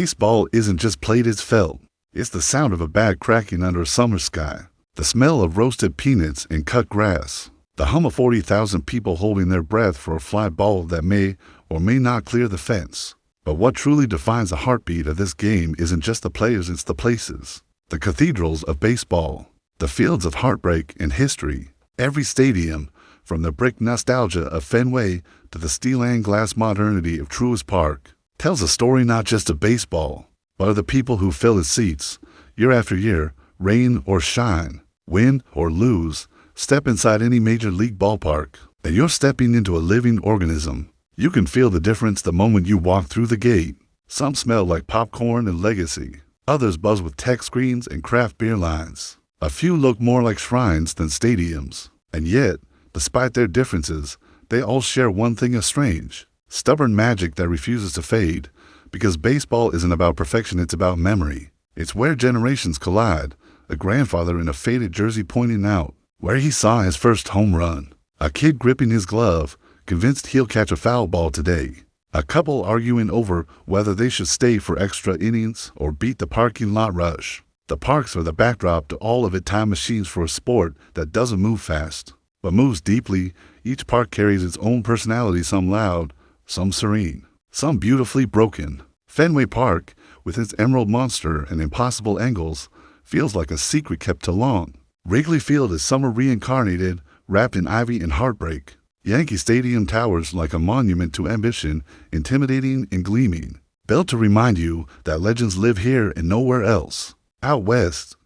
Baseball isn't just played, it's felt. It's the sound of a bat cracking under a summer sky, the smell of roasted peanuts and cut grass, the hum of 40,000 people holding their breath for a fly ball that may or may not clear the fence. But what truly defines the heartbeat of this game isn't just the players, it's the places. The cathedrals of baseball, the fields of heartbreak and history. Every stadium, from the brick nostalgia of Fenway to the steel and glass modernity of Truist Park, tells a story not just of baseball, but of the people who fill its seats. Year after year, rain or shine, win or lose, step inside any major league ballpark, and you're stepping into a living organism. You can feel the difference the moment you walk through the gate. Some smell like popcorn and legacy. Others buzz with tech screens and craft beer lines. A few look more like shrines than stadiums. And yet, despite their differences, they all share one thing as strange: stubborn magic that refuses to fade. Because baseball isn't about perfection, it's about memory. It's where generations collide, a grandfather in a faded jersey pointing out where he saw his first home run, a kid gripping his glove, convinced he'll catch a foul ball today, a couple arguing over whether they should stay for extra innings or beat the parking lot rush. The parks are the backdrop to all of it, time machines for a sport that doesn't move fast, but moves deeply. Each park carries its own personality, some loud, some serene, some beautifully broken. Fenway Park, with its emerald monster and impossible angles, feels like a secret kept too long. Wrigley Field is summer reincarnated, wrapped in ivy and heartbreak. Yankee Stadium towers like a monument to ambition, intimidating and gleaming, built to remind you that legends live here and nowhere else. Out west,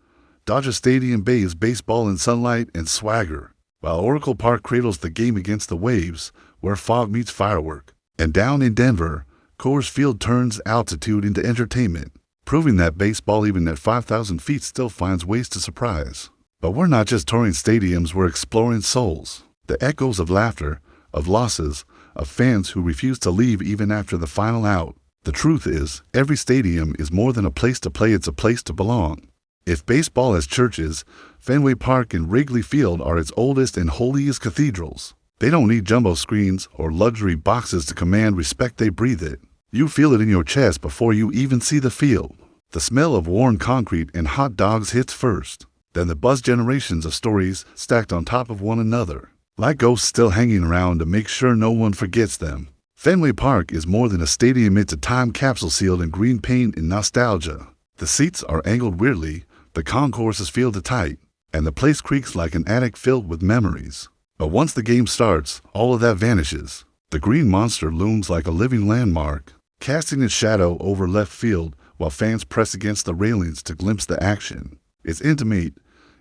Dodger Stadium bathes baseball in sunlight and swagger, while Oracle Park cradles the game against the waves, where fog meets firework. And down in Denver, Coors Field turns altitude into entertainment, proving that baseball, even at 5,000 feet, still finds ways to surprise. But we're not just touring stadiums, we're exploring souls. The echoes of laughter, of losses, of fans who refuse to leave even after the final out. The truth is, every stadium is more than a place to play, it's a place to belong. If baseball has churches, Fenway Park and Wrigley Field are its oldest and holiest cathedrals. They don't need jumbo screens or luxury boxes to command respect, they breathe it. You feel it in your chest before you even see the field. The smell of worn concrete and hot dogs hits first. Then the buzz, generations of stories stacked on top of one another, like ghosts still hanging around to make sure no one forgets them. Fenway Park is more than a stadium, it's a time capsule sealed in green paint and nostalgia. The seats are angled weirdly, the concourses feel tight, and the place creaks like an attic filled with memories. But once the game starts, all of that vanishes. The green monster looms like a living landmark, casting its shadow over left field while fans press against the railings to glimpse the action. It's intimate,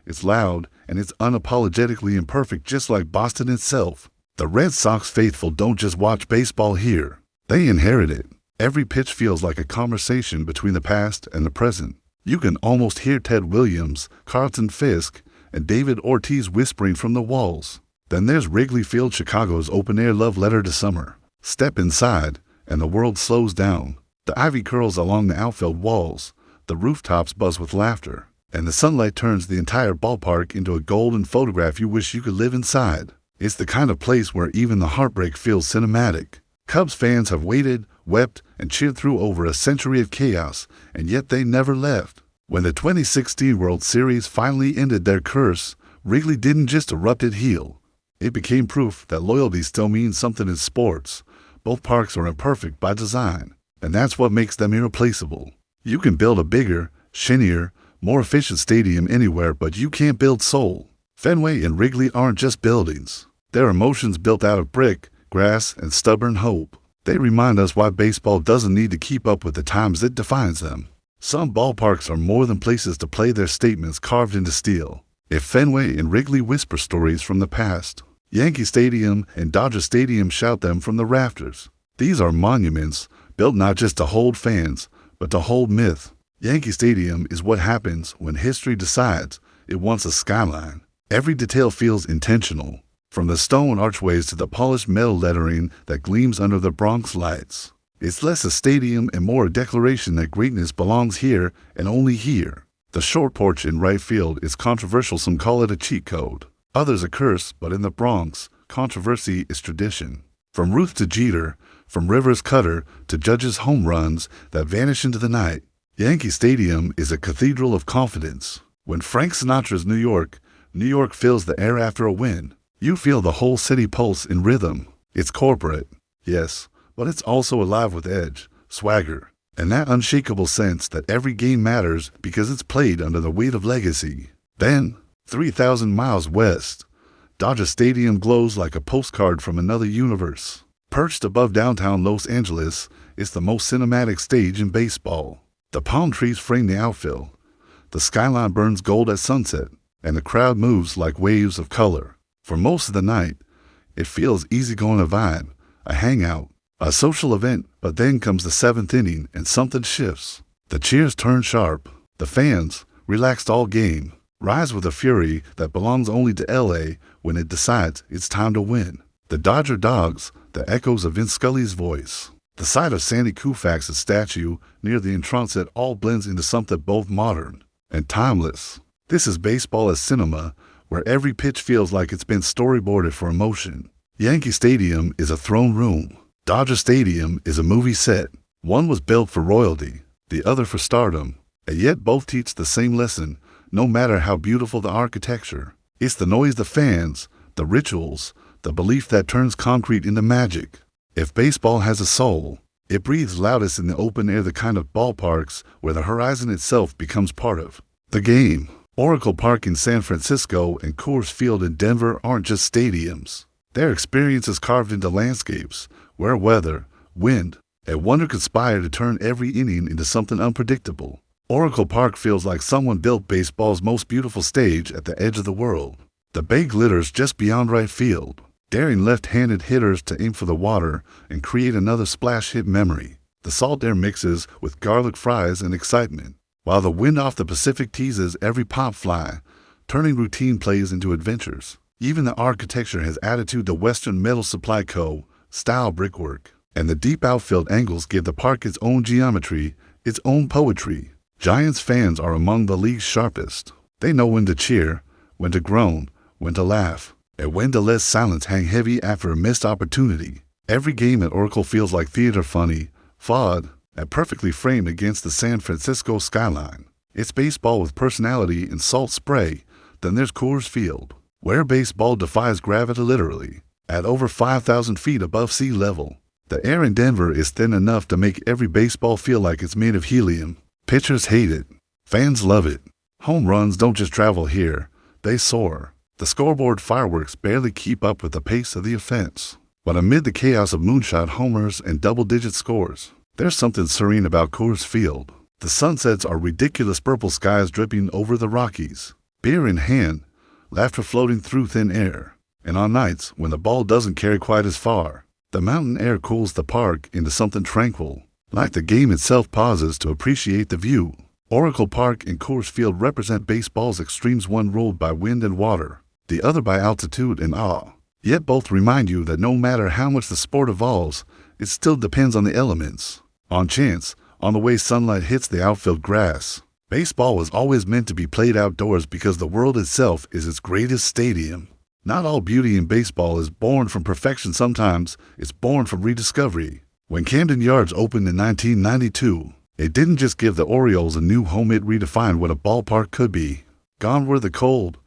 it's loud, and it's unapologetically imperfect, just like Boston itself. The Red Sox faithful don't just watch baseball here, they inherit it. Every pitch feels like a conversation between the past and the present. You can almost hear Ted Williams, Carlton Fisk, and David Ortiz whispering from the walls. Then there's Wrigley Field, Chicago's open-air love letter to summer. Step inside, and the world slows down. The ivy curls along the outfield walls, the rooftops buzz with laughter, and the sunlight turns the entire ballpark into a golden photograph you wish you could live inside. It's the kind of place where even the heartbreak feels cinematic. Cubs fans have waited, wept, and cheered through over a century of chaos, and yet they never left. When the 2016 World Series finally ended their curse, Wrigley didn't just erupt, it healed. It became proof that loyalty still means something in sports. Both parks are imperfect by design, and that's what makes them irreplaceable. You can build a bigger, shinier, more efficient stadium anywhere, but you can't build soul. Fenway and Wrigley aren't just buildings. They're emotions built out of brick, grass, and stubborn hope. They remind us why baseball doesn't need to keep up with the times that defines them. Some ballparks are more than places to play, their statements carved into steel. If Fenway and Wrigley whisper stories from the past, Yankee Stadium and Dodger Stadium shout them from the rafters. These are monuments, built not just to hold fans, but to hold myth. Yankee Stadium is what happens when history decides it wants a skyline. Every detail feels intentional, from the stone archways to the polished metal lettering that gleams under the Bronx lights. It's less a stadium and more a declaration that greatness belongs here and only here. The short porch in right field is controversial, some call it a cheat code. Others a curse, but in the Bronx, controversy is tradition. From Ruth to Jeter, from Rivers' cutter to Judge's home runs that vanish into the night. Yankee Stadium is a cathedral of confidence. When Frank Sinatra's New York fills the air after a win. You feel the whole city pulse in rhythm. It's corporate, yes, but it's also alive with edge, swagger, and that unshakable sense that every game matters because it's played under the weight of legacy. Then, 3,000 miles west, Dodger Stadium glows like a postcard from another universe. Perched above downtown Los Angeles, it's the most cinematic stage in baseball. The palm trees frame the outfield. The skyline burns gold at sunset, and the crowd moves like waves of color. For most of the night, it feels easygoing, a vibe, a hangout, a social event, but then comes the seventh inning and something shifts. The cheers turn sharp. The fans, relaxed all game, rise with a fury that belongs only to LA when it decides it's time to win. The Dodger Dogs, the echoes of Vince Scully's voice. The sight of Sandy Koufax's statue near the entrance, it all blends into something both modern and timeless. This is baseball as cinema, where every pitch feels like it's been storyboarded for emotion. Yankee Stadium is a throne room. Dodger Stadium is a movie set. One was built for royalty, the other for stardom, and yet both teach the same lesson, no matter how beautiful the architecture. It's the noise, the fans, the rituals, the belief that turns concrete into magic. If baseball has a soul, it breathes loudest in the open air, the kind of ballparks where the horizon itself becomes part of the game. Oracle Park in San Francisco and Coors Field in Denver aren't just stadiums. They're experiences carved into landscapes where weather, wind, and wonder conspire to turn every inning into something unpredictable. Oracle Park feels like someone built baseball's most beautiful stage at the edge of the world. The bay glitters just beyond right field, daring left-handed hitters to aim for the water and create another splash hit memory. The salt air mixes with garlic fries and excitement, while the wind off the Pacific teases every pop fly, turning routine plays into adventures. Even the architecture has attitude. The Western Metal Supply Co. style brickwork, and the deep outfield angles give the park its own geometry, its own poetry. Giants fans are among the league's sharpest. They know when to cheer, when to groan, when to laugh, and when to let silence hang heavy after a missed opportunity. Every game at Oracle feels like theater, funny, flawed, and perfectly framed against the San Francisco skyline. It's baseball with personality and salt spray. Then there's Coors Field, where baseball defies gravity literally. At over 5,000 feet above sea level, the air in Denver is thin enough to make every baseball feel like it's made of helium. Pitchers hate it. Fans love it. Home runs don't just travel here, they soar. The scoreboard fireworks barely keep up with the pace of the offense. But amid the chaos of moonshot homers and double-digit scores, there's something serene about Coors Field. The sunsets are ridiculous purple skies dripping over the Rockies. Beer in hand, laughter floating through thin air. And on nights when the ball doesn't carry quite as far, the mountain air cools the park into something tranquil, like the game itself pauses to appreciate the view. Oracle Park and Coors Field represent baseball's extremes, one ruled by wind and water, the other by altitude and awe. Yet both remind you that no matter how much the sport evolves, it still depends on the elements, on chance, on the way sunlight hits the outfield grass. Baseball was always meant to be played outdoors because the world itself is its greatest stadium. Not all beauty in baseball is born from perfection. Sometimes it's born from rediscovery. When Camden Yards opened in 1992, it didn't just give the Orioles a new home, it redefined what a ballpark could be. Gone were the cold,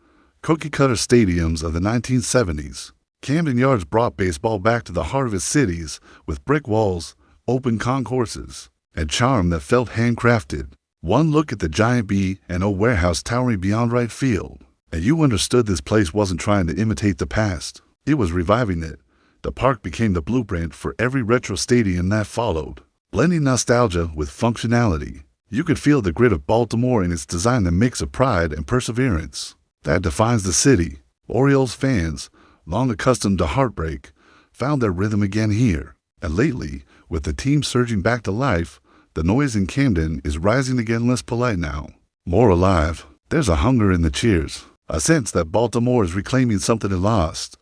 cookie-cutter stadiums of the 1970s. Camden Yards brought baseball back to the heart of its cities with brick walls, open concourses, and charm that felt handcrafted. One look at the giant B&O warehouse towering beyond right field, and you understood this place wasn't trying to imitate the past. It was reviving it. The park became the blueprint for every retro stadium that followed, blending nostalgia with functionality. You could feel the grit of Baltimore in its design, the mix of pride and perseverance that defines the city. Orioles fans, long accustomed to heartbreak, found their rhythm again here. And lately, with the team surging back to life, the noise in Camden is rising again, less polite now, more alive. There's a hunger in the cheers, a sense that Baltimore is reclaiming something it lost.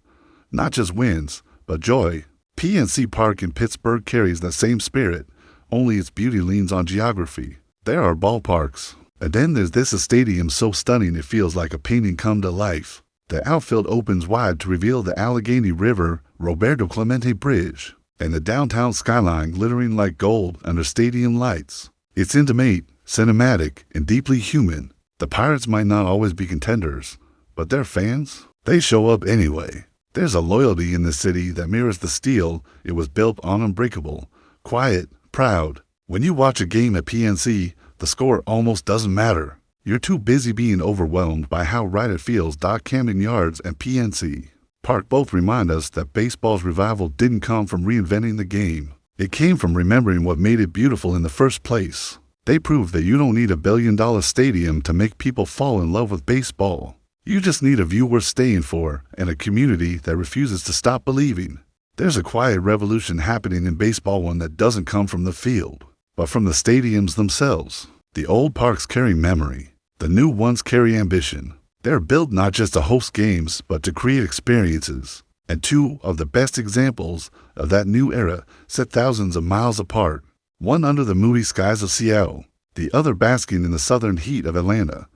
Not just wins, but joy. PNC Park in Pittsburgh carries that same spirit, only its beauty leans on geography. There are ballparks, and then there's this, a stadium so stunning it feels like a painting come to life. The outfield opens wide to reveal the Allegheny River, Roberto Clemente Bridge, and the downtown skyline glittering like gold under stadium lights. It's intimate, cinematic, and deeply human. The Pirates might not always be contenders, but their fans, they show up anyway. There's a loyalty in the city that mirrors the steel it was built on, unbreakable, quiet, proud. When you watch a game at PNC, the score almost doesn't matter. You're too busy being overwhelmed by how right it feels. Camden Yards and PNC Park both remind us that baseball's revival didn't come from reinventing the game. It came from remembering what made it beautiful in the first place. They prove that you don't need a billion-dollar stadium to make people fall in love with baseball. You just need a view worth staying for and a community that refuses to stop believing. There's a quiet revolution happening in baseball, one that doesn't come from the field, but from the stadiums themselves. The old parks carry memory. The new ones carry ambition. They're built not just to host games, but to create experiences. And two of the best examples of that new era sit thousands of miles apart. One under the moody skies of Seattle, the other basking in the southern heat of Atlanta.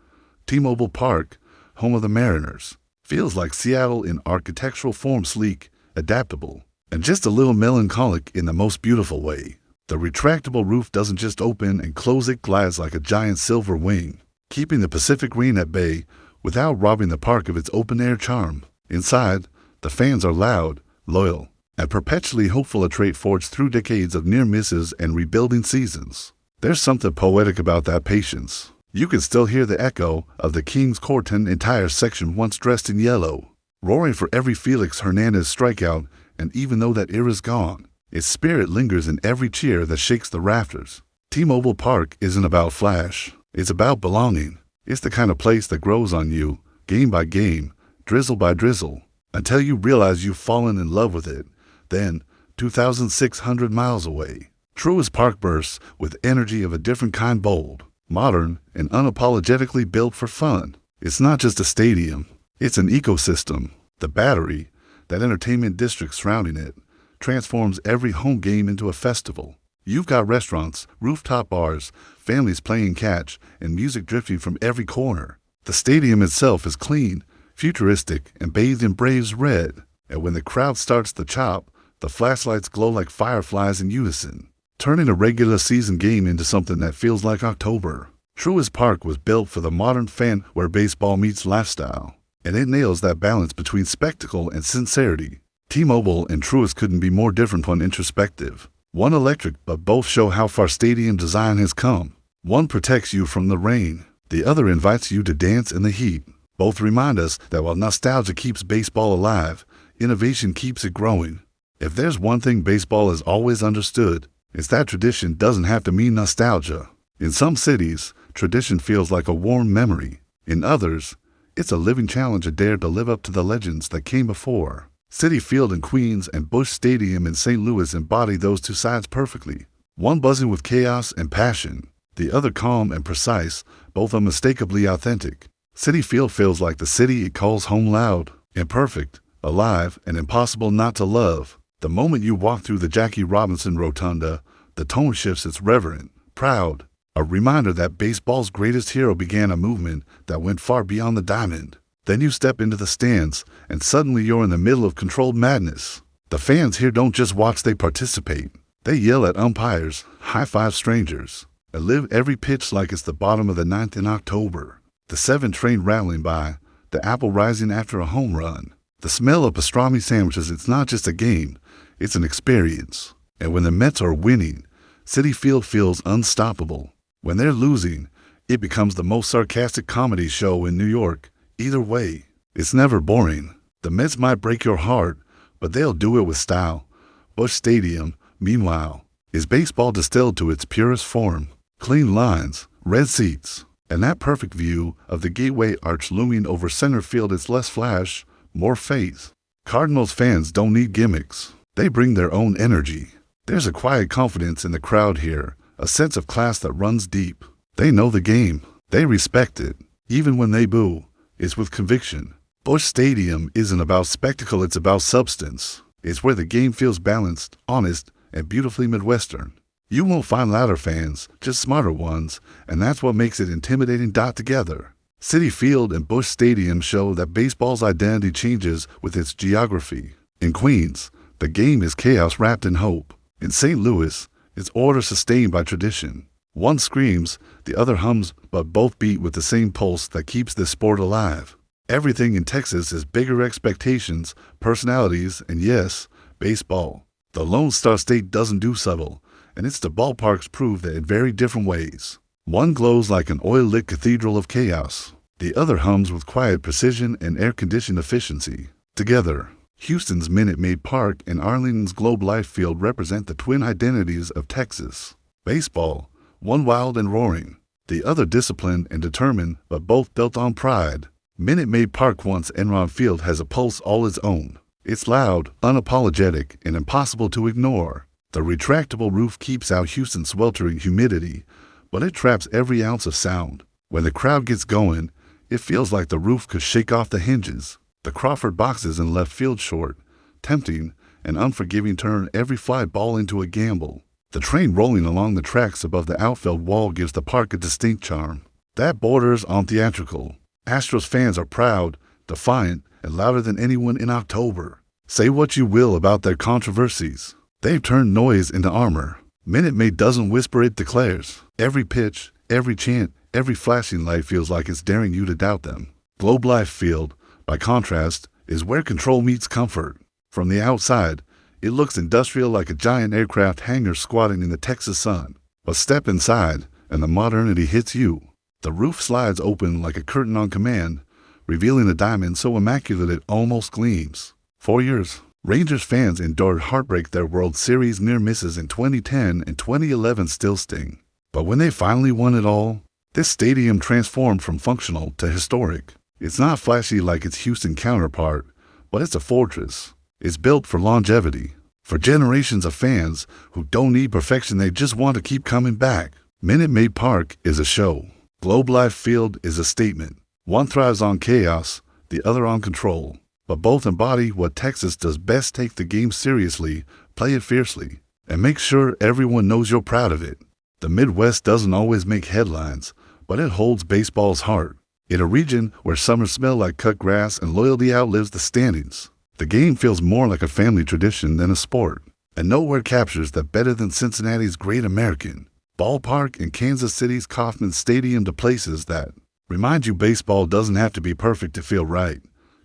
T-Mobile Park, home of the Mariners, feels like Seattle in architectural form, sleek, adaptable, and just a little melancholic in the most beautiful way. The retractable roof doesn't just open and close, it glides like a giant silver wing, keeping the Pacific rain at bay without robbing the park of its open-air charm. Inside, the fans are loud, loyal, and perpetually hopeful, a trait forged through decades of near misses and rebuilding seasons. There's something poetic about that patience. You can still hear the echo of the King's Court, an entire section once dressed in yellow, roaring for every Felix Hernandez strikeout, and even though that era's gone, its spirit lingers in every cheer that shakes the rafters. T-Mobile Park isn't about flash. It's about belonging. It's the kind of place that grows on you, game by game, drizzle by drizzle, until you realize you've fallen in love with it. Then, 2,600 miles away, Truist Park bursts with energy of a different kind, bold, modern, and unapologetically built for fun. It's not just a stadium. It's an ecosystem. The Battery, that entertainment district surrounding it, transforms every home game into a festival. You've got restaurants, rooftop bars, families playing catch, and music drifting from every corner. The stadium itself is clean, futuristic, and bathed in Braves red. And when the crowd starts to chop, the flashlights glow like fireflies in unison, turning a regular season game into something that feels like October. Truist Park was built for the modern fan, where baseball meets lifestyle, and it nails that balance between spectacle and sincerity. T-Mobile and Truist couldn't be more different, one introspective, one electric, but both show how far stadium design has come. One protects you from the rain, the other invites you to dance in the heat. Both remind us that while nostalgia keeps baseball alive, innovation keeps it growing. If there's one thing baseball has always understood, it's that tradition doesn't have to mean nostalgia. In some cities, tradition feels like a warm memory. In others, it's a living challenge, a dare to live up to the legends that came before. Citi Field in Queens and Busch Stadium in St. Louis embody those two sides perfectly. One buzzing with chaos and passion, the other calm and precise, both unmistakably authentic. Citi Field feels like the city it calls home, loud, imperfect, alive, and impossible not to love. The moment you walk through the Jackie Robinson Rotunda, the tone shifts. It's reverent, proud, a reminder that baseball's greatest hero began a movement that went far beyond the diamond. Then you step into the stands, and suddenly you're in the middle of controlled madness. The fans here don't just watch, they participate. They yell at umpires, high-five strangers, and live every pitch like it's the bottom of the ninth in October. The 7 train rattling by, the apple rising after a home run, the smell of pastrami sandwiches. It's not just a game, it's an experience. And when the Mets are winning, Citi Field feels unstoppable. When they're losing, it becomes the most sarcastic comedy show in New York. Either way, it's never boring. The Mets might break your heart, but they'll do it with style. Busch Stadium, meanwhile, is baseball distilled to its purest form. Clean lines, red seats, and that perfect view of the Gateway Arch looming over center field. It's less flash, more faith. Cardinals fans don't need gimmicks. They bring their own energy. There's a quiet confidence in the crowd here, a sense of class that runs deep. They know the game. They respect it. Even when they boo, it's with conviction. Busch Stadium isn't about spectacle, it's about substance. It's where the game feels balanced, honest, and beautifully Midwestern. You won't find louder fans, just smarter ones, and that's what makes it intimidating. Together, Citi Field and Busch Stadium show that baseball's identity changes with its geography. In Queens, The game is chaos wrapped in hope. In St. Louis, it's order sustained by tradition. One screams, the other hums, but both beat with the same pulse that keeps this sport alive. Everything in Texas is bigger expectations, personalities, and yes, baseball. The Lone Star State doesn't do subtle, and it's the ballparks prove that in very different ways. One glows like an oil-lit cathedral of chaos. The other hums with quiet precision and air-conditioned efficiency. Together, Houston's Minute Maid Park and Arlington's Globe Life Field represent the twin identities of Texas. Baseball, one wild and roaring, the other disciplined and determined, but both built on pride. Minute Maid Park once Enron Field has a pulse all its own. It's loud, unapologetic, and impossible to ignore. The retractable roof keeps out Houston's sweltering humidity, but it traps every ounce of sound. When the crowd gets going, it feels like the roof could shake off the hinges. The Crawford boxes in left field short, tempting, and unforgiving turn every fly ball into a gamble. The train rolling along the tracks above the outfield wall gives the park a distinct charm. That borders on theatrical. Astros fans are proud, defiant, and louder than anyone in October. Say what you will about their controversies. They've turned noise into armor. Minute Maid doesn't whisper, it declares. Every pitch, every chant, every flashing light feels like it's daring you to doubt them. Globe Life Field, by contrast, is where control meets comfort. From the outside, it looks industrial like a giant aircraft hangar squatting in the Texas sun. But step inside, and the modernity hits you. The roof slides open like a curtain on command, revealing a diamond so immaculate it almost gleams. For years, Rangers fans endured heartbreak. Their World Series near misses in 2010 and 2011 still sting. But when they finally won it all, this stadium transformed from functional to historic. It's not flashy like its Houston counterpart, but it's a fortress. It's built for longevity, for generations of fans who don't need perfection, they just want to keep coming back. Minute Maid Park is a show. Globe Life Field is a statement. One thrives on chaos, the other on control. But both embody what Texas does best: take the game seriously, play it fiercely, and make sure everyone knows you're proud of it. The Midwest doesn't always make headlines, but it holds baseball's heart. In a region where summers smell like cut grass and loyalty outlives the standings, the game feels more like a family tradition than a sport. And nowhere captures that better than Cincinnati's Great American Ballpark and Kansas City's Kauffman Stadium, to places that remind you baseball doesn't have to be perfect to feel right.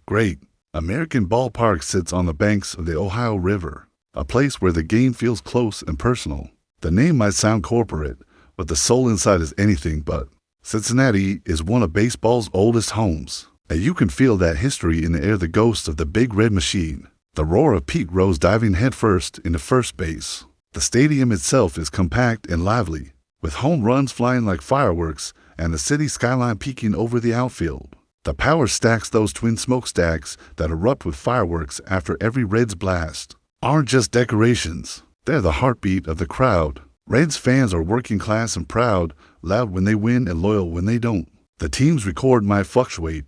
Great American Ballpark sits on the banks of the Ohio River, a place where the game feels close and personal. The name might sound corporate, but the soul inside is anything but. Cincinnati is one of baseball's oldest homes, and you can feel that history in the air, the ghost of the Big Red Machine, the roar of Pete Rose diving headfirst into first base. The stadium itself is compact and lively, with home runs flying like fireworks and the city skyline peeking over the outfield. The power stacks, those twin smokestacks that erupt with fireworks after every Reds blast, aren't just decorations. They're the heartbeat of the crowd. Reds fans are working class and proud, loud when they win and loyal when they don't. The team's record might fluctuate,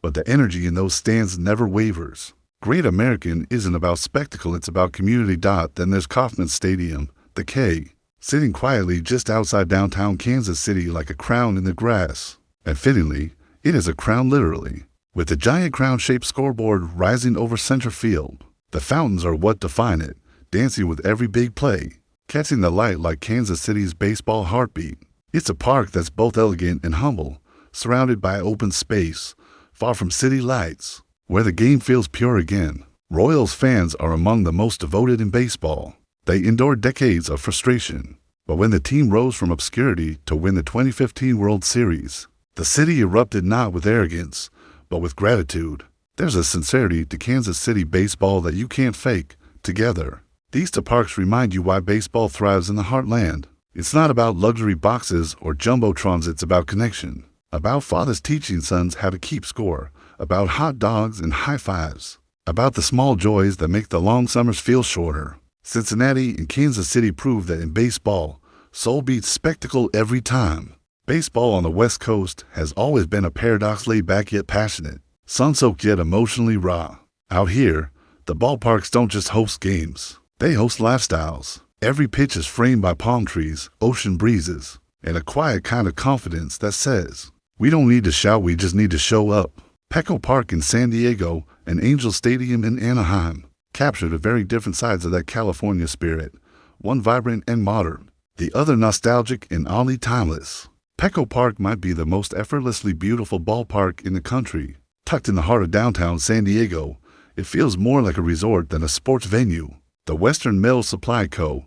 but the energy in those stands never wavers. Great American isn't about spectacle, it's about community. Then there's Kauffman Stadium, the K, sitting quietly just outside downtown Kansas City like a crown in the grass. And fittingly, it is a crown literally, with the giant crown-shaped scoreboard rising over center field. The fountains are what define it, dancing with every big play, catching the light like Kansas City's baseball heartbeat. It's a park that's both elegant and humble, surrounded by open space, far from city lights, where the game feels pure again. Royals fans are among the most devoted in baseball. They endured decades of frustration, but when the team rose from obscurity to win the 2015 World Series, the city erupted not with arrogance, but with gratitude. There's a sincerity to Kansas City baseball that you can't fake. Together, these two parks remind you why baseball thrives in the heartland. It's not about luxury boxes or jumbotrons, it's about connection. About fathers teaching sons how to keep score, about hot dogs and high fives, about the small joys that make the long summers feel shorter. Cincinnati and Kansas City prove that in baseball, soul beats spectacle every time. Baseball on the West Coast has always been a paradox, laid back yet passionate, sun-soaked yet emotionally raw. Out here, the ballparks don't just host games, they host lifestyles. Every pitch is framed by palm trees, ocean breezes, and a quiet kind of confidence that says, we don't need to shout, we just need to show up. Petco Park in San Diego and Angel Stadium in Anaheim, capture the very different sides of that California spirit, one vibrant and modern, the other nostalgic and oddly timeless. Petco Park might be the most effortlessly beautiful ballpark in the country. Tucked in the heart of downtown San Diego, it feels more like a resort than a sports venue. The Western Mill Supply Co.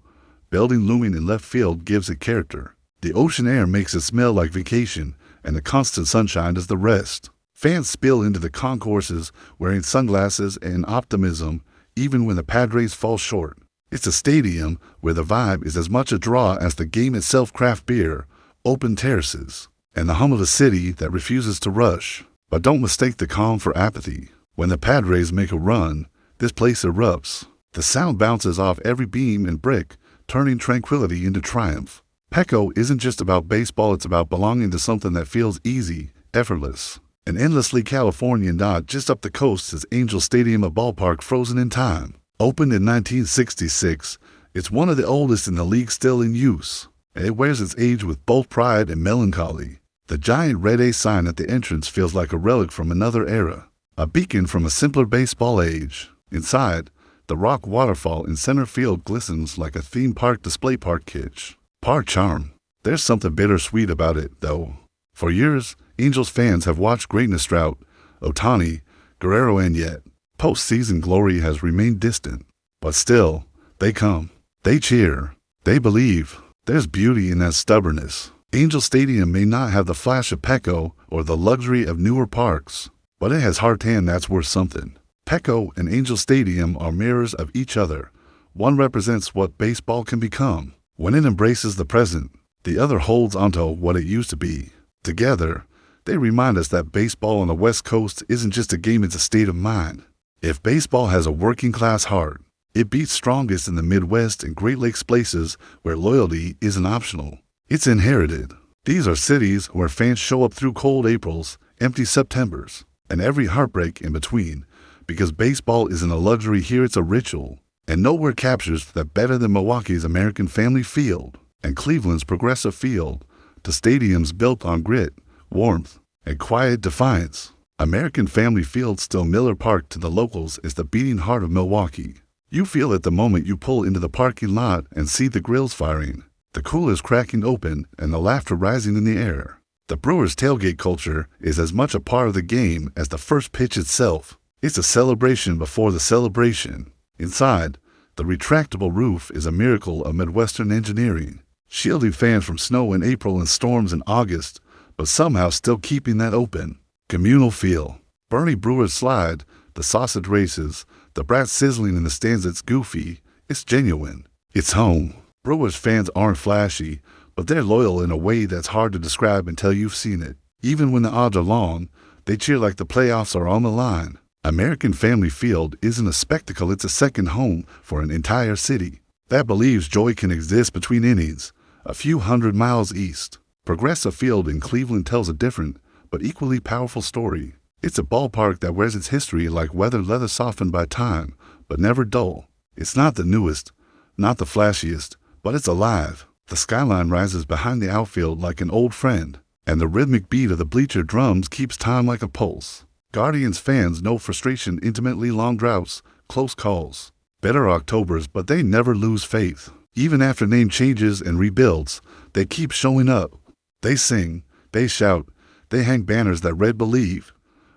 building looming in left field gives it character. The ocean air makes it smell like vacation, and the constant sunshine does the rest. Fans spill into the concourses wearing sunglasses and optimism even when the Padres fall short. It's a stadium where the vibe is as much a draw as the game itself, craft beer, open terraces, and the hum of a city that refuses to rush. But don't mistake the calm for apathy. When the Padres make a run, this place erupts. The sound bounces off every beam and brick, turning tranquility into triumph. Petco isn't just about baseball, it's about belonging to something that feels easy, effortless. An endlessly Californian dot just up the coast is Angel Stadium, a ballpark frozen in time. Opened in 1966, it's one of the oldest in the league still in use, and it wears its age with both pride and melancholy. The giant red A sign at the entrance feels like a relic from another era, a beacon from a simpler baseball age. Inside, the rock waterfall in center field glistens like a theme park display park kitsch. Park charm. There's something bittersweet about it, though. For years, Angels fans have watched greatness drought, Ohtani, Guerrero, and yet postseason glory has remained distant. But still, they come. They cheer. They believe. There's beauty in that stubbornness. Angel Stadium may not have the flash of Petco or the luxury of newer parks, but it has heart hand that's worth something. Petco and Angel Stadium are mirrors of each other. One represents what baseball can become. When it embraces the present, the other holds onto what it used to be. Together, they remind us that baseball on the West Coast isn't just a game, it's a state of mind. If baseball has a working-class heart, it beats strongest in the Midwest and Great Lakes, places where loyalty isn't optional. It's inherited. These are cities where fans show up through cold Aprils, empty Septembers, and every heartbreak in between. Because baseball isn't a luxury here, it's a ritual. And nowhere captures that better than Milwaukee's American Family Field and Cleveland's Progressive Field, to stadiums built on grit, warmth, and quiet defiance. American Family Field, still Miller Park to the locals, is the beating heart of Milwaukee. You feel it the moment you pull into the parking lot and see the grills firing, the coolers cracking open, and the laughter rising in the air. The Brewers' tailgate culture is as much a part of the game as the first pitch itself. It's a celebration before the celebration. Inside, the retractable roof is a miracle of Midwestern engineering, shielding fans from snow in April and storms in August, but somehow still keeping that open. Communal feel. Bernie Brewer's slide, the sausage races, the brat sizzling in the stands, it's goofy. It's genuine. It's home. Brewers fans aren't flashy, but they're loyal in a way that's hard to describe until you've seen it. Even when the odds are long, they cheer like the playoffs are on the line. American Family Field isn't a spectacle, it's a second home for an entire city that believes joy can exist between innings, a few hundred miles east. Progressive Field in Cleveland tells a different, but equally powerful story. It's a ballpark that wears its history like weathered leather, softened by time, but never dull. It's not the newest, not the flashiest, but it's alive. The skyline rises behind the outfield like an old friend, and the rhythmic beat of the bleacher drums keeps time like a pulse. Guardians fans know frustration intimately, long droughts, close calls, bitter Octobers, but they never lose faith. Even after name changes and rebuilds, they keep showing up. They sing, they shout, they hang banners that read "Believe."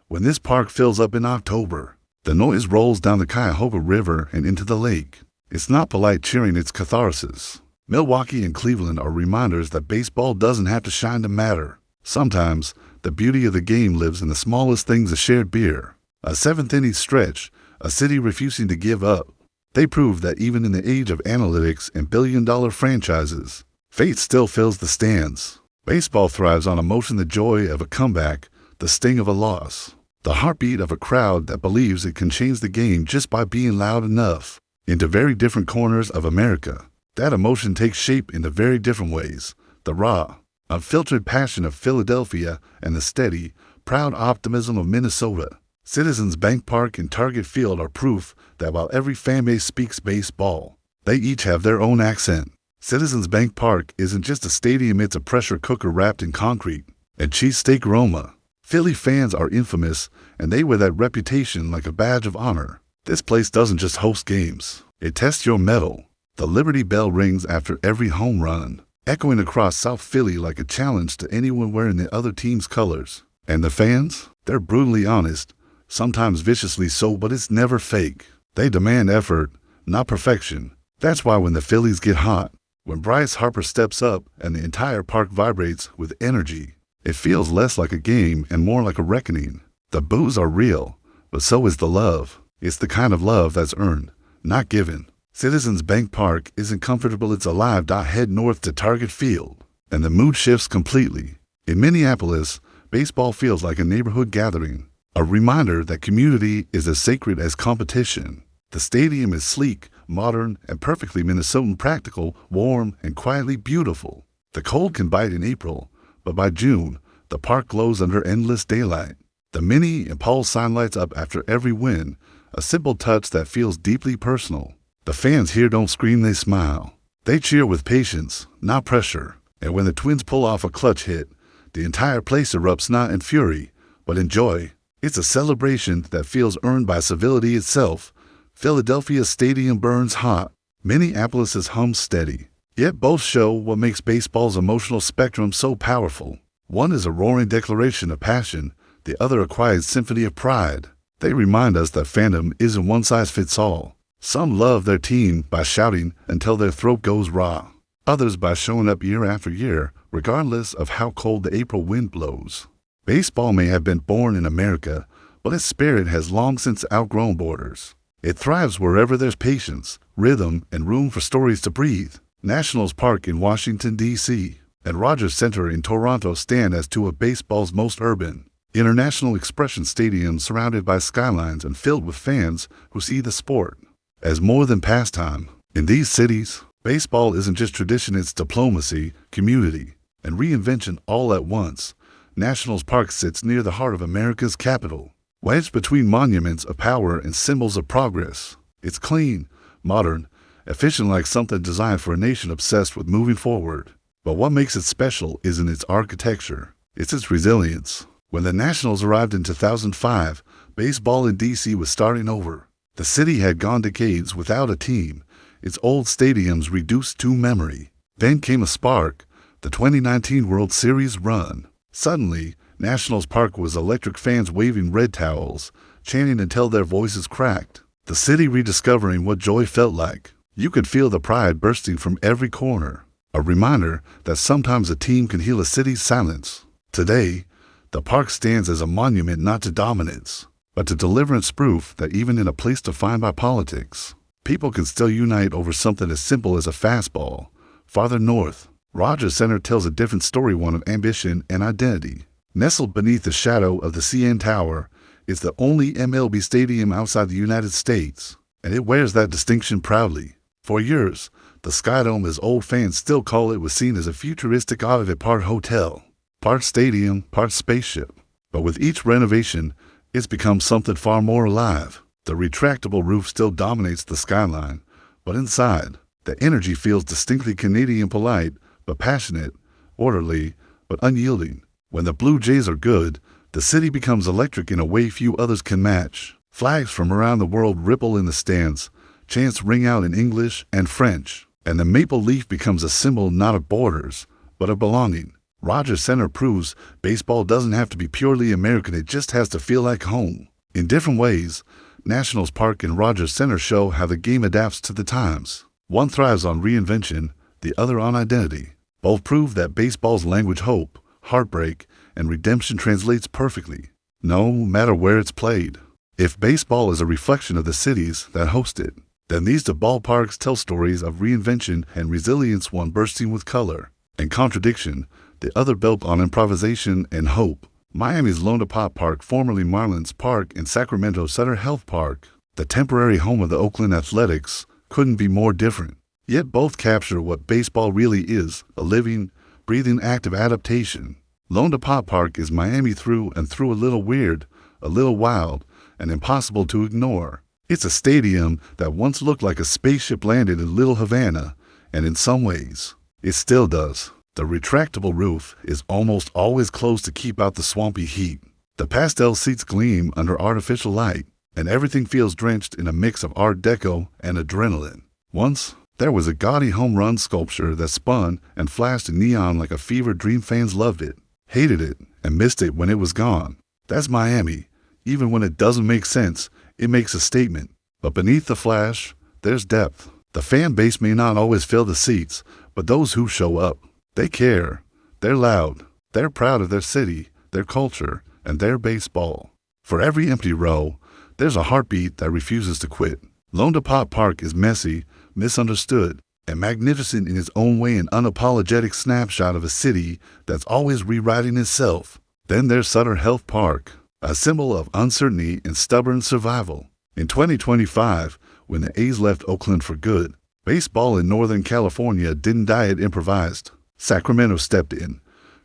When this park fills up in October, the noise rolls down the Cuyahoga River and into the lake. It's not polite cheering, it's catharsis. Milwaukee and Cleveland are reminders that baseball doesn't have to shine to matter. Sometimes, the beauty of the game lives in the smallest things: a shared beer, a seventh-inning stretch, a city refusing to give up. They prove that even in the age of analytics and billion-dollar franchises, faith still fills the stands. Baseball thrives on emotion: the joy of a comeback, the sting of a loss, the heartbeat of a crowd that believes it can change the game just by being loud enough. Into very different corners of America, that emotion takes shape in very different ways. The raw, unfiltered passion of Philadelphia and the steady, proud optimism of Minnesota. Citizens Bank Park and Target Field are proof that while every fan base speaks baseball, they each have their own accent. Citizens Bank Park isn't just a stadium, it's a pressure cooker wrapped in concrete and cheesesteak aroma. Philly fans are infamous, and they wear that reputation like a badge of honor. This place doesn't just host games. It tests your mettle. The Liberty Bell rings after every home run, echoing across South Philly like a challenge to anyone wearing the other team's colors. And the fans? They're brutally honest, sometimes viciously so, but it's never fake. They demand effort, not perfection. That's why when the Phillies get hot, when Bryce Harper steps up and the entire park vibrates with energy, it feels less like a game and more like a reckoning. The boos are real, but so is the love. It's the kind of love that's earned, not given. Citizens Bank Park isn't comfortable, it's alive. Head north to Target Field, and the mood shifts completely. In Minneapolis, baseball feels like a neighborhood gathering, a reminder that community is as sacred as competition. The stadium is sleek, modern, and perfectly Minnesotan, practical, warm, and quietly beautiful. The cold can bite in April, but by June, the park glows under endless daylight. The mini Impulse sign lights up after every win, a simple touch that feels deeply personal. The fans here don't scream, they smile. They cheer with patience, not pressure. And when the Twins pull off a clutch hit, the entire place erupts not in fury, but in joy. It's a celebration that feels earned by civility itself. Philadelphia's stadium burns hot. Minneapolis's hums steady. Yet both show what makes baseball's emotional spectrum so powerful. One is a roaring declaration of passion, the other a quiet symphony of pride. They remind us that fandom isn't one size fits all. Some love their team by shouting until their throat goes raw. Others by showing up year after year, regardless of how cold the April wind blows. Baseball may have been born in America, but its spirit has long since outgrown borders. It thrives wherever there's patience, rhythm, and room for stories to breathe. Nationals Park in Washington, D.C., and Rogers Center in Toronto stand as two of baseball's most urban, international expression stadiums, surrounded by skylines and filled with fans who see the sport as more than pastime. In these cities, baseball isn't just tradition, it's diplomacy, community, and reinvention all at once. Nationals Park sits near the heart of America's capital, wedged between monuments of power and symbols of progress. It's clean, modern, efficient, like something designed for a nation obsessed with moving forward. But what makes it special isn't its architecture, it's its resilience. When the Nationals arrived in 2005, baseball in D.C. was starting over. The city had gone decades without a team, its old stadiums reduced to memory. Then came a spark, the 2019 World Series run. Suddenly, Nationals Park was electric, fans waving red towels, chanting until their voices cracked. The city rediscovering what joy felt like. You could feel the pride bursting from every corner, a reminder that sometimes a team can heal a city's silence. Today, the park stands as a monument not to dominance, but to deliverance, proof that even in a place defined by politics, people can still unite over something as simple as a fastball. Farther north, Rogers Center tells a different story, one of ambition and identity. Nestled beneath the shadow of the CN Tower, it's the only MLB stadium outside the United States, and it wears that distinction proudly. For years, the Skydome, as old fans still call it, was seen as a futuristic part hotel, part stadium, part spaceship. But with each renovation, it's become something far more alive. The retractable roof still dominates the skyline, but inside, the energy feels distinctly Canadian, polite but passionate, orderly but unyielding. When the Blue Jays are good, the city becomes electric in a way few others can match. Flags from around the world ripple in the stands, chants ring out in English and French, and the maple leaf becomes a symbol not of borders, but of belonging. Rogers Center proves baseball doesn't have to be purely American, it just has to feel like home. In different ways, Nationals Park and Rogers Center show how the game adapts to the times. One thrives on reinvention, the other on identity. Both prove that baseball's language, hope, heartbreak, and redemption translates perfectly, no matter where it's played. If baseball is a reflection of the cities that host it, then these two ballparks tell stories of reinvention and resilience, one bursting with color and contradiction, the other built on improvisation and hope. Miami's Lone Pop Park, formerly Marlins Park, and Sacramento's Sutter Health Park, the temporary home of the Oakland Athletics, couldn't be more different. Yet both capture what baseball really is, a living, breathing act of adaptation. Lone Pop Park is Miami through and through, a little weird, a little wild, and impossible to ignore. It's a stadium that once looked like a spaceship landed in Little Havana, and in some ways, it still does. The retractable roof is almost always closed to keep out the swampy heat. The pastel seats gleam under artificial light, and everything feels drenched in a mix of Art Deco and adrenaline. Once, there was a gaudy home run sculpture that spun and flashed in neon like a fever dream. Fans loved it, hated it, and missed it when it was gone. That's Miami. Even when it doesn't make sense, it makes a statement. But beneath the flash, there's depth. The fan base may not always fill the seats, but those who show up, they care. They're loud. They're proud of their city, their culture, and their baseball. For every empty row, there's a heartbeat that refuses to quit. Comerica Park is messy, misunderstood, and magnificent in its own way, an unapologetic snapshot of a city that's always rewriting itself. Then there's Sutter Health Park, a symbol of uncertainty and stubborn survival. In 2025, when the A's left Oakland for good, baseball in Northern California didn't die, it improvised. Sacramento stepped in,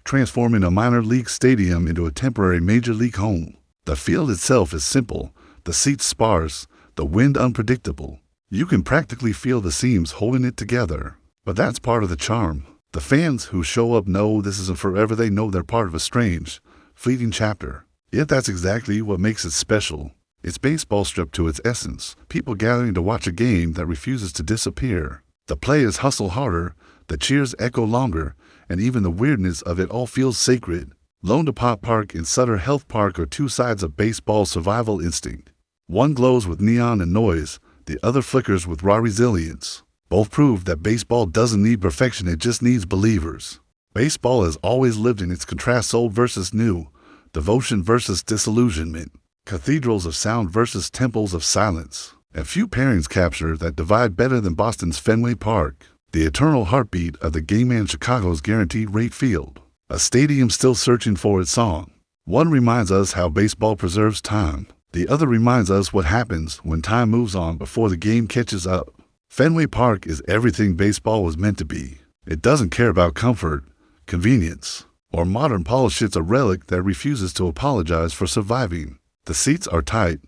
transforming a minor league stadium into a temporary major league home. The field itself is simple, the seats sparse, the wind unpredictable. You can practically feel the seams holding it together. But that's part of the charm. The fans who show up know this isn't forever. They know they're part of a strange, fleeting chapter. Yet that's exactly what makes it special. It's baseball stripped to its essence, people gathering to watch a game that refuses to disappear. The players hustle harder, the cheers echo longer, and even the weirdness of it all feels sacred. Comerica Park and Sutter Health Park are two sides of baseball's survival instinct. One glows with neon and noise, the other flickers with raw resilience. Both prove that baseball doesn't need perfection, it just needs believers. Baseball has always lived in its contrast, old versus new, devotion versus disillusionment, cathedrals of sound versus temples of silence. And few pairings capture that divide better than Boston's Fenway Park, the eternal heartbeat of the game, and Chicago's guaranteed rate field, a stadium still searching for its song. One reminds us how baseball preserves time. The other reminds us what happens when time moves on before the game catches up. Fenway Park is everything baseball was meant to be. It doesn't care about comfort, convenience, or modern polish. It's a relic that refuses to apologize for surviving. The seats are tight,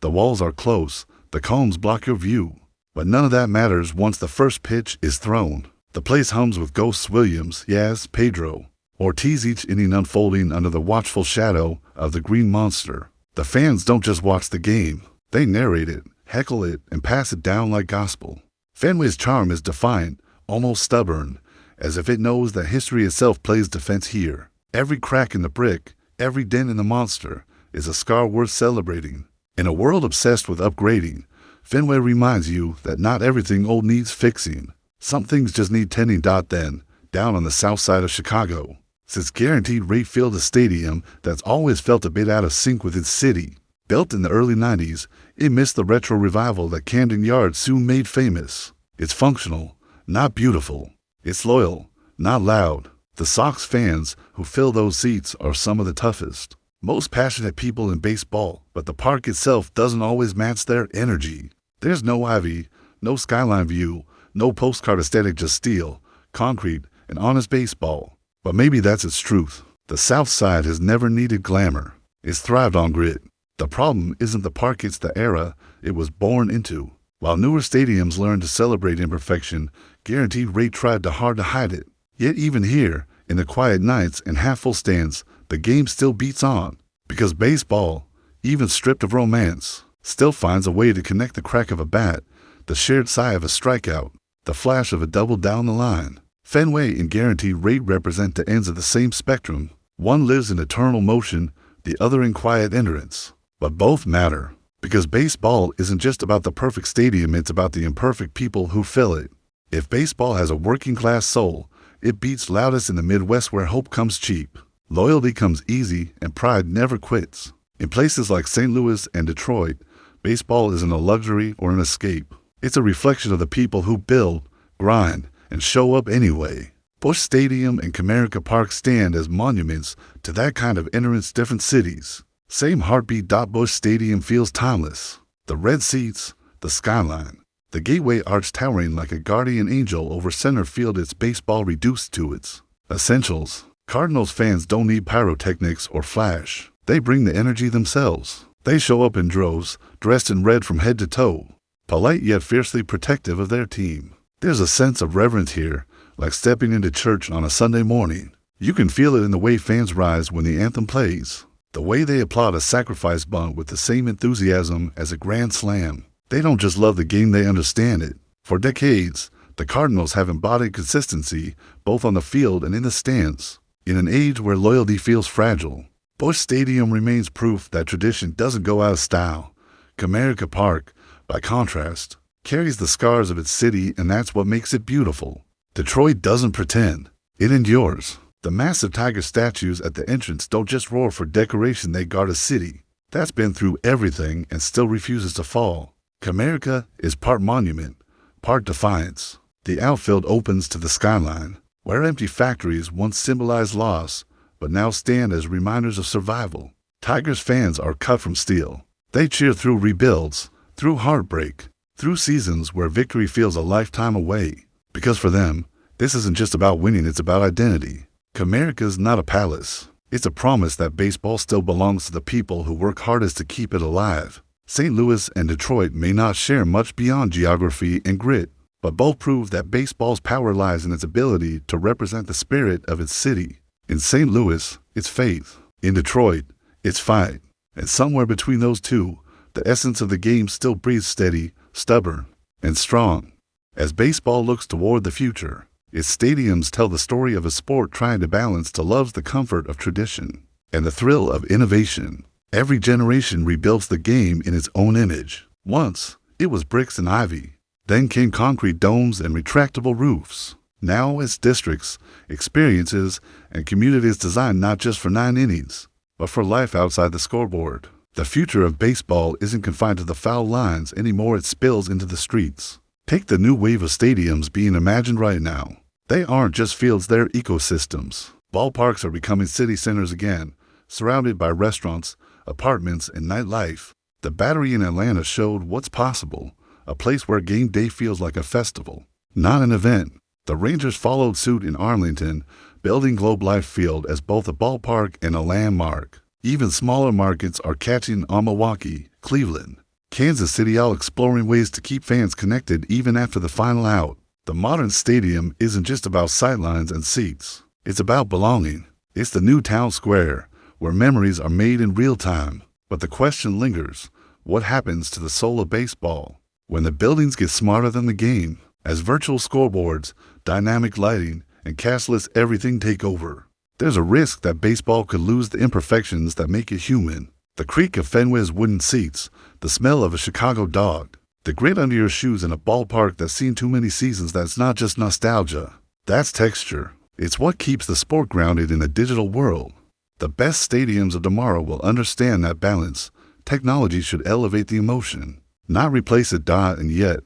the walls are close, the cones block your view. But none of that matters once the first pitch is thrown. The place hums with ghosts: Williams, Yaz, Pedro, Ortiz, each inning unfolding under the watchful shadow of the green monster. The fans don't just watch the game, they narrate it, heckle it, and pass it down like gospel. Fenway's charm is defiant, almost stubborn, as if it knows that history itself plays defense here. Every crack in the brick, every dent in the monster, is a scar worth celebrating. In a world obsessed with upgrading, Fenway reminds you that not everything old needs fixing. Some things just need tending. Then, down on the south side of Chicago, sits guaranteed rate field, a stadium that's always felt a bit out of sync with its city. Built in the early 90s, it missed the retro revival that Camden Yards soon made famous. It's functional, not beautiful. It's loyal, not loud. The Sox fans who fill those seats are some of the toughest, most passionate people in baseball, but the park itself doesn't always match their energy. There's no ivy, no skyline view, no postcard aesthetic, just steel, concrete, and honest baseball. But maybe that's its truth. The South Side has never needed glamour. It's thrived on grit. The problem isn't the park, it's the era it was born into. While newer stadiums learned to celebrate imperfection, guaranteed rate tried hard to hide it. Yet even here, in the quiet nights and half-full stands, the game still beats on. Because baseball, even stripped of romance, still finds a way to connect: the crack of a bat, the shared sigh of a strikeout, the flash of a double down the line. Fenway and guaranteed rate represent the ends of the same spectrum. One lives in eternal motion, the other in quiet endurance. But both matter, because baseball isn't just about the perfect stadium, it's about the imperfect people who fill it. If baseball has a working-class soul, it beats loudest in the Midwest, where hope comes cheap, loyalty comes easy, and pride never quits. In places like St. Louis and Detroit, baseball isn't a luxury or an escape. It's a reflection of the people who build, grind, and show up anyway. Busch Stadium and Comerica Park stand as monuments to that kind of endurance. Different cities, same heartbeat. Busch Stadium feels timeless. The red seats, the skyline, the gateway arch towering like a guardian angel over center field. It's baseball reduced to its essentials. Cardinals fans don't need pyrotechnics or flash. They bring the energy themselves. They show up in droves, dressed in red from head to toe, polite yet fiercely protective of their team. There's a sense of reverence here, like stepping into church on a Sunday morning. You can feel it in the way fans rise when the anthem plays. The way they applaud a sacrifice bunt with the same enthusiasm as a grand slam. They don't just love the game, they understand it. For decades, the Cardinals have embodied consistency both on the field and in the stands. In an age where loyalty feels fragile, Busch Stadium remains proof that tradition doesn't go out of style. Comerica Park, by contrast, carries the scars of its city, and that's what makes it beautiful. Detroit doesn't pretend. It endures. The massive tiger statues at the entrance don't just roar for decoration, they guard a city that's been through everything and still refuses to fall. Comerica is part monument, part defiance. The outfield opens to the skyline, where empty factories once symbolized loss, but now stand as reminders of survival. Tigers fans are cut from steel. They cheer through rebuilds, through heartbreak, through seasons where victory feels a lifetime away. Because for them, this isn't just about winning, it's about identity. Comerica's not a palace. It's a promise that baseball still belongs to the people who work hardest to keep it alive. St. Louis and Detroit may not share much beyond geography and grit, but both prove that baseball's power lies in its ability to represent the spirit of its city. In St. Louis, it's faith. In Detroit, it's fight. And somewhere between those two, the essence of the game still breathes steady, stubborn, and strong. As baseball looks toward the future, its stadiums tell the story of a sport trying to balance the loves the comfort of tradition and the thrill of innovation. Every generation rebuilds the game in its own image. Once, it was bricks and ivy. Then came concrete domes and retractable roofs. Now it's districts, experiences, and communities designed not just for 9 innings, but for life outside the scoreboard. The future of baseball isn't confined to the foul lines anymore, it spills into the streets. Take the new wave of stadiums being imagined right now. They aren't just fields, they're ecosystems. Ballparks are becoming city centers again, surrounded by restaurants, apartments, and nightlife. The Battery in Atlanta showed what's possible, a place where game day feels like a festival, not an event. The Rangers followed suit in Arlington, building Globe Life Field as both a ballpark and a landmark. Even smaller markets are catching on: Milwaukee, Cleveland, Kansas City, all exploring ways to keep fans connected even after the final out. The modern stadium isn't just about sightlines and seats. It's about belonging. It's the new town square, where memories are made in real time. But the question lingers: what happens to the soul of baseball when the buildings get smarter than the game? As virtual scoreboards, dynamic lighting, and cashless everything take over, there's a risk that baseball could lose the imperfections that make it human. The creak of Fenway's wooden seats, the smell of a Chicago dog, the grit under your shoes in a ballpark that's seen too many seasons. That's not just nostalgia. That's texture. It's what keeps the sport grounded in a digital world. The best stadiums of tomorrow will understand that balance. Technology should elevate the emotion, not replace it. And yet,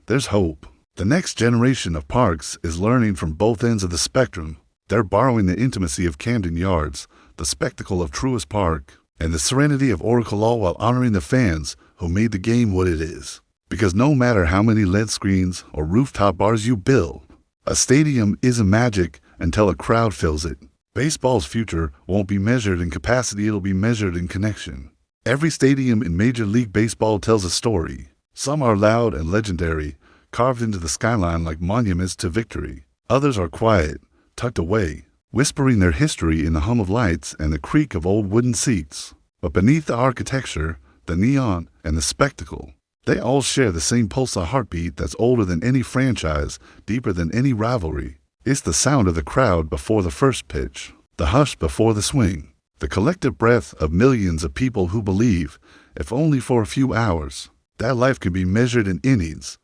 there's hope. The next generation of parks is learning from both ends of the spectrum. They're borrowing the intimacy of Camden Yards, the spectacle of Truist Park, and the serenity of Oracle, all while honoring the fans who made the game what it is. Because no matter how many LED screens or rooftop bars you build, a stadium isn't magic until a crowd fills it. Baseball's future won't be measured in capacity, it'll be measured in connection. Every stadium in Major League Baseball tells a story. Some are loud and legendary, carved into the skyline like monuments to victory. Others are quiet, tucked away, whispering their history in the hum of lights and the creak of old wooden seats. But beneath the architecture, the neon, and the spectacle, they all share the same pulse, a heartbeat that's older than any franchise, deeper than any rivalry. It's the sound of the crowd before the first pitch, the hush before the swing, the collective breath of millions of people who believe, if only for a few hours, that life can be measured in innings.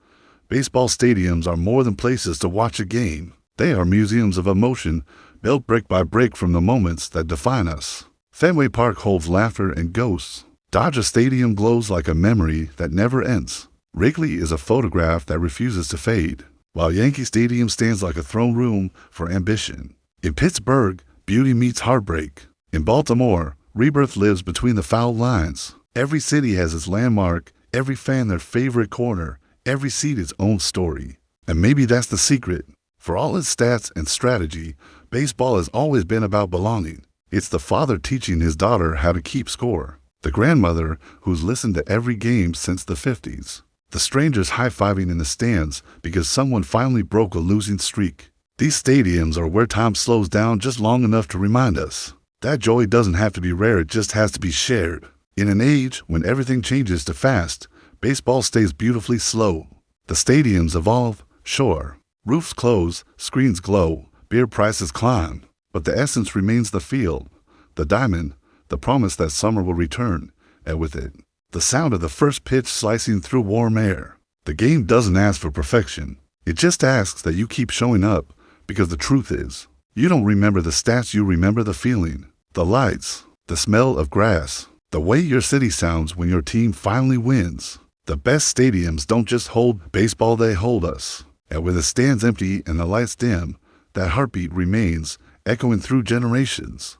Baseball stadiums are more than places to watch a game. They are museums of emotion, built brick by brick from the moments that define us. Fenway Park holds laughter and ghosts. Dodger Stadium glows like a memory that never ends. Wrigley is a photograph that refuses to fade, while Yankee Stadium stands like a throne room for ambition. In Pittsburgh, beauty meets heartbreak. In Baltimore, rebirth lives between the foul lines. Every city has its landmark, every fan their favorite corner, every seat its own story. And maybe that's the secret. For all its stats and strategy, baseball has always been about belonging. It's the father teaching his daughter how to keep score, the grandmother who's listened to every game since the 50s, the strangers high-fiving in the stands because someone finally broke a losing streak. These stadiums are where time slows down just long enough to remind us That joy doesn't have to be rare, it just has to be shared. In an age when everything changes too fast, baseball stays beautifully slow. The stadiums evolve, sure. Roofs close, screens glow, beer prices climb. But the essence remains the field, the diamond, the promise that summer will return, and with it, the sound of the first pitch slicing through warm air. The game doesn't ask for perfection. It just asks that you keep showing up, because the truth is, you don't remember the stats, you remember the feeling, the lights, the smell of grass, the way your city sounds when your team finally wins. The best stadiums don't just hold baseball, they hold us. And when the stands empty and the lights dim, that heartbeat remains, echoing through generations.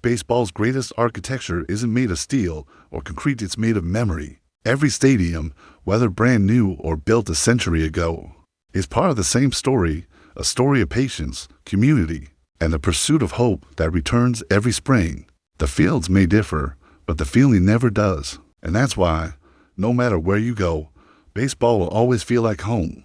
Baseball's greatest architecture isn't made of steel or concrete, it's made of memory. Every stadium, whether brand new or built a century ago, is part of the same story, a story of patience, community, and the pursuit of hope that returns every spring. The fields may differ, but the feeling never does. And that's why, no matter where you go, baseball will always feel like home.